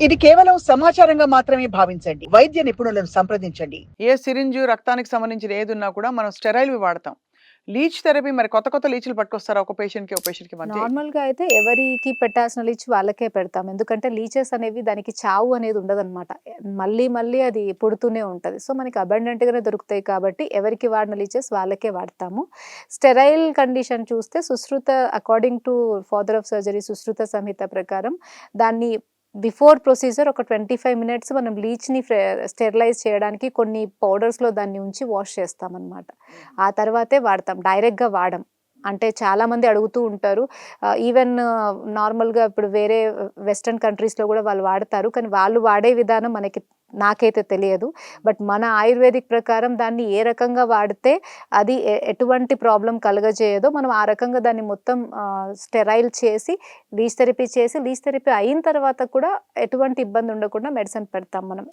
ఇది కేవలం సమాచారంగా మాత్రమే భావించండి. వైద్య నిపుణులను సంప్రదించండి. ఏ సిరింజు, రక్తానికి సంబంధించిన ఏదున్నా కూడా మనం స్టెరైల్‌వి వాడతాం. లీచ్ థెరపీ మరి కొత్త కొత్త లీచ్‌లు పట్టుకొస్తారా ఒక పేషెంట్‌కి, ఒక పేషెంట్‌కి మధ్య? నార్మల్‌గా అయితే ఎవరికి పెట్టాల్సిన లీచ్ వాళ్ళకే పెడతాం. ఎందుకంటే లీచెస్ అనేవి దానికి చావు అనేది ఉండదనమాట. మళ్ళీ మళ్ళీ అది పుడుతూనే ఉంటది. సో, మనకి అబండెంట్‌గానే దొరుకుతాయి కాబట్టి ఎవరికి వాడిన లీచెస్ వాళ్ళకే వాడతాము. స్టెరైల్ కండిషన్ చూస్తే Sushruta according to father of surgery Sushruta Samhita ప్రకారం దాన్ని బిఫోర్ ప్రొసీజర్ ఒక 25 మినిట్స్ మనం లీచ్‌ని స్టెరిలైజ్ చేయడానికి కొన్ని పౌడర్స్‌లో దాన్ని ఉంచి వాష్ చేస్తామనమాట. ఆ తర్వాతే వాడతాం. డైరెక్ట్‌గా వాడం. అంటే చాలామంది అడుగుతూ ఉంటారు. ఈవెన్ నార్మల్‌గా ఇప్పుడు వేరే వెస్టర్న్ కంట్రీస్‌లో గూడా వాళ్ళు వాడతారు. కానీ వాళ్ళు వాడే విధానం నాకైతే తెలియదు. బట్ మన ఆయుర్వేదిక్ ప్రకారం దాన్ని ఏ రకంగా వాడితే అది ఎటువంటి ప్రాబ్లమ్ కలుగజేయదో మనం ఆ రకంగా దాన్ని మొత్తం స్టెరైల్ చేసి, లీచ్ థెరపీ అయిన తర్వాత కూడా ఎటువంటి ఇబ్బంది ఉండకుండా మెడిసిన్ పెడతాం మనం.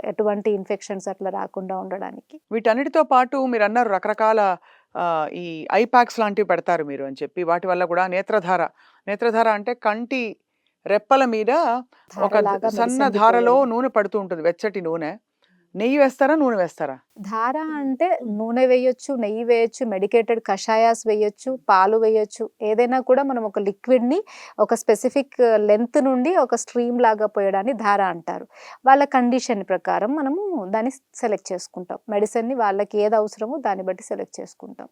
ఎటువంటి ఇన్ఫెక్షన్స్ అట్లా రాకుండా ఉండడానికి. వీటన్నిటితో పాటు మీరన్నారు రకరకాల ఈ ఐ ప్యాక్స్ లాంటివి పెడతారు మీరు అని చెప్పి. వాటి వల్ల కూడా నేత్రధార, నేత్రధార అంటే కంటి రెప్పల మీద ఒక ధారలాగా సన్న మెడిసిన్‌ది ధారలో పోయడం. నూనె పడుతూ ఉంటుంది. వెచ్చటి నూనె. నెయ్యి వేస్తారా? నూనె వేస్తారా? ధార అంటే నూనె వేయొచ్చు, నెయ్యి వేయొచ్చు, మెడికేటెడ్ కషాయాస్ వేయొచ్చు, పాలు వేయొచ్చు. ఏదైనా కూడా మనం ఒక లిక్విడ్‌ని ఒక స్పెసిఫిక్ లెంత్ నుండి ఒక స్ట్రీమ్ లాగా పోయడాన్ని ధార అంటారు. వాళ్ళ కండిషన్ ప్రకారం మనము దాన్ని సెలెక్ట్ చేసుకుంటాం. మెడిసిన్‌ని వాళ్ళకి ఏది అవసరమో దాన్ని బట్టి సెలెక్ట్ చేసుకుంటాం.